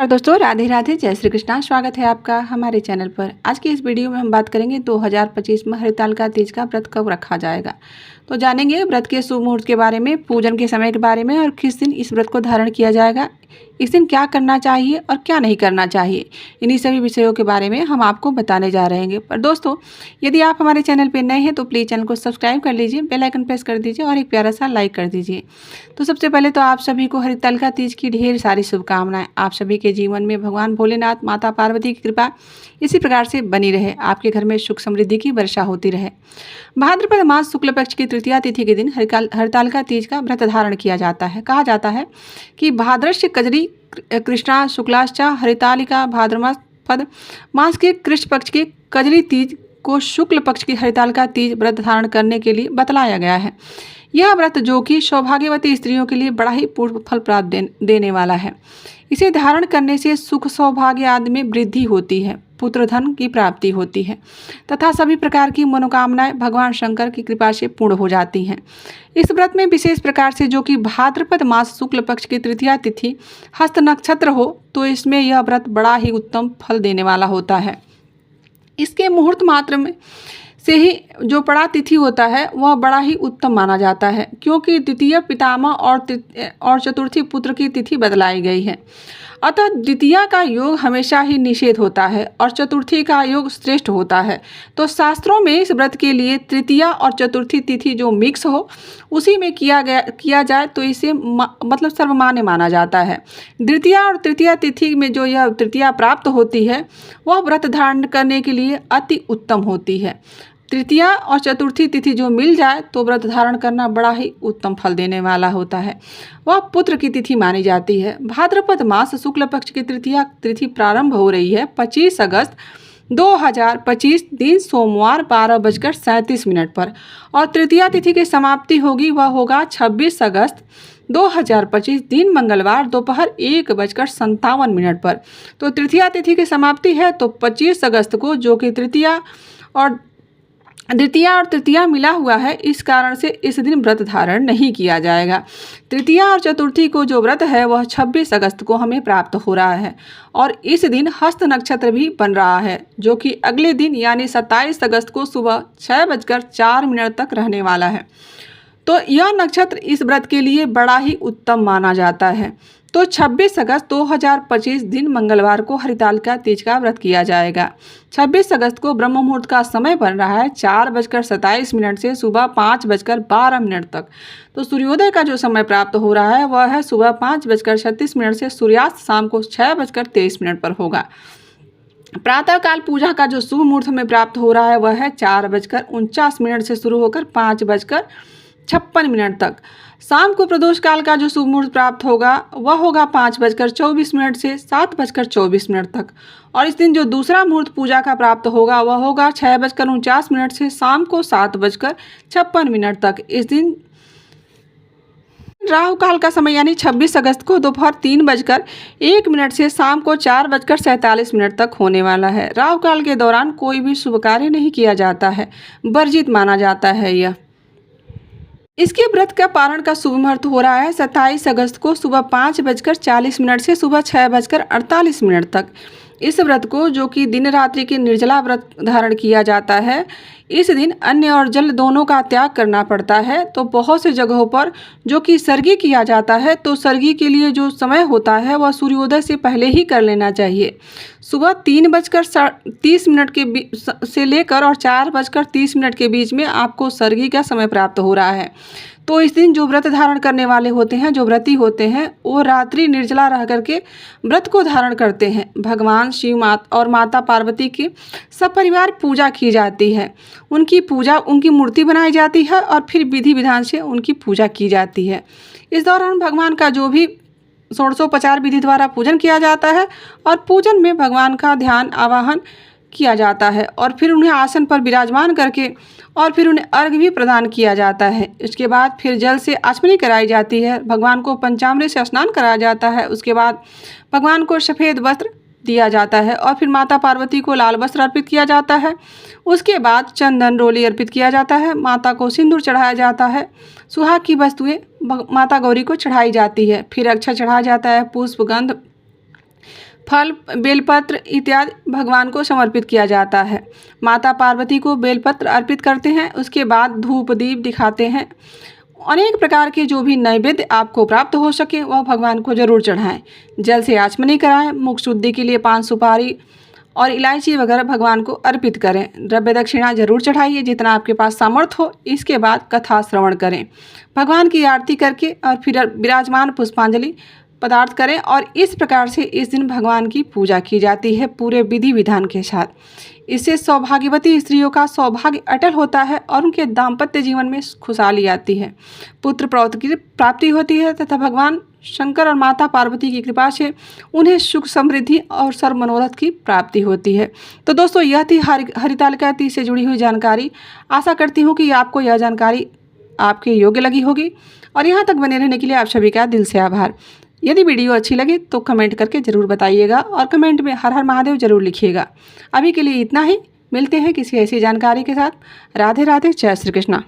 नमस्कार दोस्तों, राधे राधे, जय श्री कृष्णा। स्वागत है आपका हमारे चैनल पर। आज की इस वीडियो में हम बात करेंगे 2025 में हरितालिका तीज का व्रत कब रखा जाएगा। तो जानेंगे व्रत के शुभ मुहूर्त के बारे में, पूजन के समय के बारे में और किस दिन इस व्रत को धारण किया जाएगा, इस दिन क्या करना चाहिए और क्या नहीं करना चाहिए। इन्हीं सभी विषयों के बारे में हम आपको बताने जा रहे हैं। पर दोस्तों, यदि आप हमारे चैनल पर नए हैं तो प्लीज़ चैनल को सब्सक्राइब कर लीजिए, बेल आइकन प्रेस कर दीजिए और एक प्यारा सा लाइक कर दीजिए। तो सबसे पहले तो आप सभी को हरितालिका तीज की ढेर सारी शुभकामनाएं। आप सभी के जीवन में भगवान भोलेनाथ, माता पार्वती की कृपा इसी प्रकार से बनी रहे, आपके घर में सुख समृद्धि की वर्षा होती रहे। भाद्रपद मास शुक्ल पक्ष की तृतीया तिथि के दिन हरितालिका तीज का व्रत धारण किया जाता है। कहा जाता है कि भाद्रस्य कजरी कृष्णा शुक्लाश्चा हरितालिका भाद्रपद मास के कृष्ण पक्ष के कजरी तीज को शुक्ल पक्ष की हरितालिका तीज व्रत धारण करने के लिए बतलाया गया है। यह व्रत जो कि सौभाग्यवती स्त्रियों के लिए बड़ा ही पूर्ण फल प्राप्त देने वाला है। इसे धारण करने से सुख सौभाग्य आदि में वृद्धि होती है, पुत्र धन की प्राप्ति होती है तथा सभी प्रकार की मनोकामनाएं भगवान शंकर की कृपा से पूर्ण हो जाती हैं। इस व्रत में विशेष प्रकार से जो कि भाद्रपद मास शुक्ल पक्ष की तृतीया तिथि हस्त नक्षत्र हो तो इसमें यह व्रत बड़ा ही उत्तम फल देने वाला होता है। इसके मुहूर्त मात्र में से ही जो पड़ा तिथि होता है वह बड़ा ही उत्तम माना जाता है, क्योंकि द्वितीय पितामह और चतुर्थी पुत्र की तिथि बदलाई गई है। अतः द्वितीया का योग हमेशा ही निषेध होता है और चतुर्थी का योग श्रेष्ठ होता है। तो शास्त्रों में इस व्रत के लिए तृतीया और चतुर्थी तिथि जो मिक्स हो उसी में किया जाए तो इसे मतलब सर्वमान्य माना जाता है। द्वितीया और तृतीया तिथि में जो यह तृतीया प्राप्त होती है वह व्रत धारण करने के लिए अति उत्तम होती है। तृतीया और चतुर्थी तिथि जो मिल जाए तो व्रत धारण करना बड़ा ही उत्तम फल देने वाला होता है। वह पुत्र की तिथि मानी जाती है। भाद्रपद मास शुक्ल पक्ष की तृतीया तिथि प्रारंभ हो रही है 25 अगस्त 2025 दिन सोमवार 12:37 पर और तृतीया तिथि की समाप्ति होगी वह होगा 26 अगस्त 2025 दिन मंगलवार दोपहर 1:57 पर। तो तृतीया तिथि की समाप्ति है तो 25 अगस्त को, जो कि द्वितीया और तृतीया मिला हुआ है, इस कारण से इस दिन व्रत धारण नहीं किया जाएगा। तृतीया और चतुर्थी को जो व्रत है वह 26 अगस्त को हमें प्राप्त हो रहा है और इस दिन हस्त नक्षत्र भी बन रहा है, जो कि अगले दिन यानी 27 अगस्त को सुबह 6:04 तक रहने वाला है। तो यह नक्षत्र इस व्रत के लिए बड़ा ही उत्तम माना जाता है। तो 26 अगस्त 2025 दिन मंगलवार को हरितालिका तीज का व्रत किया जाएगा। 26 अगस्त को ब्रह्म मुहूर्त का समय बन रहा है 4:27 से सुबह 5:12 तक। तो सूर्योदय का जो समय प्राप्त हो रहा है वह है सुबह 5:36 से सूर्यास्त शाम को 6:23 पर होगा। प्रातःकाल पूजा का जो शुभ मुहूर्त हमें प्राप्त हो रहा है वह है 4:49 से शुरू होकर 5:56 तक। शाम को प्रदोष काल का जो शुभ मुहूर्त प्राप्त होगा वह होगा 5:24 से 7:24 तक और इस दिन जो दूसरा मुहूर्त पूजा का प्राप्त होगा वह होगा 6:49 से शाम को 7:56 तक। इस दिन राहु काल का समय यानी 26 अगस्त को दोपहर 3:01 से शाम को 4:47 तक होने वाला है। राहु काल के दौरान कोई भी शुभ कार्य नहीं किया जाता है, वर्जित माना जाता है यह। इसके व्रत का पारण का शुभ मुहूर्त हो रहा है 27 अगस्त को सुबह 5:40 से सुबह 6:48 तक। इस व्रत को, जो कि दिन रात्रि की निर्जला व्रत धारण किया जाता है, इस दिन अन्न और जल दोनों का त्याग करना पड़ता है। तो बहुत से जगहों पर जो कि सर्गी किया जाता है तो सर्गी के लिए जो समय होता है वह सूर्योदय से पहले ही कर लेना चाहिए। सुबह 3:30 के से लेकर और 4:30 के बीच में आपको सर्गी का समय प्राप्त हो रहा है। तो इस दिन जो व्रत धारण करने वाले होते हैं, जो व्रती होते हैं, वो रात्रि निर्जला रह करके व्रत को धारण करते हैं। भगवान शिव और माता पार्वती की सपरिवार पूजा की जाती है। उनकी मूर्ति बनाई जाती है और फिर विधि विधान से उनकी पूजा की जाती है। इस दौरान भगवान का जो भी षोडशोपचार विधि द्वारा पूजन किया जाता है और पूजन में भगवान का ध्यान आवाहन किया जाता है और फिर उन्हें आसन पर विराजमान करके और फिर उन्हें अर्घ्य भी प्रदान किया जाता है। इसके बाद फिर जल से आचमनी कराई जाती है, भगवान को पंचामृत से स्नान कराया जाता है। उसके बाद भगवान को सफ़ेद वस्त्र दिया जाता है और फिर माता पार्वती को लाल वस्त्र अर्पित किया जाता है। उसके बाद चंदन रोली अर्पित किया जाता है, माता को सिंदूर चढ़ाया जाता है, सुहाग की वस्तुएं माता गौरी को चढ़ाई जाती है, फिर अक्षत चढ़ाया जाता है, पुष्प गंध फल, बेलपत्र इत्यादि भगवान को समर्पित किया जाता है। माता पार्वती को बेलपत्र अर्पित करते हैं, उसके बाद धूप दीप दिखाते हैं। अनेक प्रकार के जो भी नैवेद्य आपको प्राप्त हो सके वह भगवान को जरूर चढ़ाएं। जल से आचमनी कराएं। मुख शुद्धि के लिए पान सुपारी और इलायची वगैरह भगवान को अर्पित करें। द्रव्य दक्षिणा जरूर चढ़ाइए जितना आपके पास सामर्थ्य हो। इसके बाद कथा श्रवण करें, भगवान की आरती करके और फिर विराजमान पुष्पांजलि पदार्थ करें। और इस प्रकार से इस दिन भगवान की पूजा की जाती है पूरे विधि विधान के साथ। इससे सौभाग्यवती स्त्रियों का सौभाग्य अटल होता है और उनके दाम्पत्य जीवन में खुशहाली आती है, पुत्र पौत्र की प्राप्ति होती है तथा भगवान शंकर और माता पार्वती की कृपा से उन्हें सुख समृद्धि और सर्व मनोरथ की प्राप्ति होती है। तो दोस्तों यह थी हरितालिका तीज से जुड़ी हुई जानकारी। आशा करती हूँ कि आपको यह जानकारी आपके योग्य लगी होगी और यहाँ तक बने रहने के लिए आप सभी का दिल से आभार। यदि वीडियो अच्छी लगे तो कमेंट करके ज़रूर बताइएगा और कमेंट में हर हर महादेव जरूर लिखिएगा। अभी के लिए इतना ही, मिलते हैं किसी ऐसी जानकारी के साथ। राधे राधे, जय श्री कृष्णा।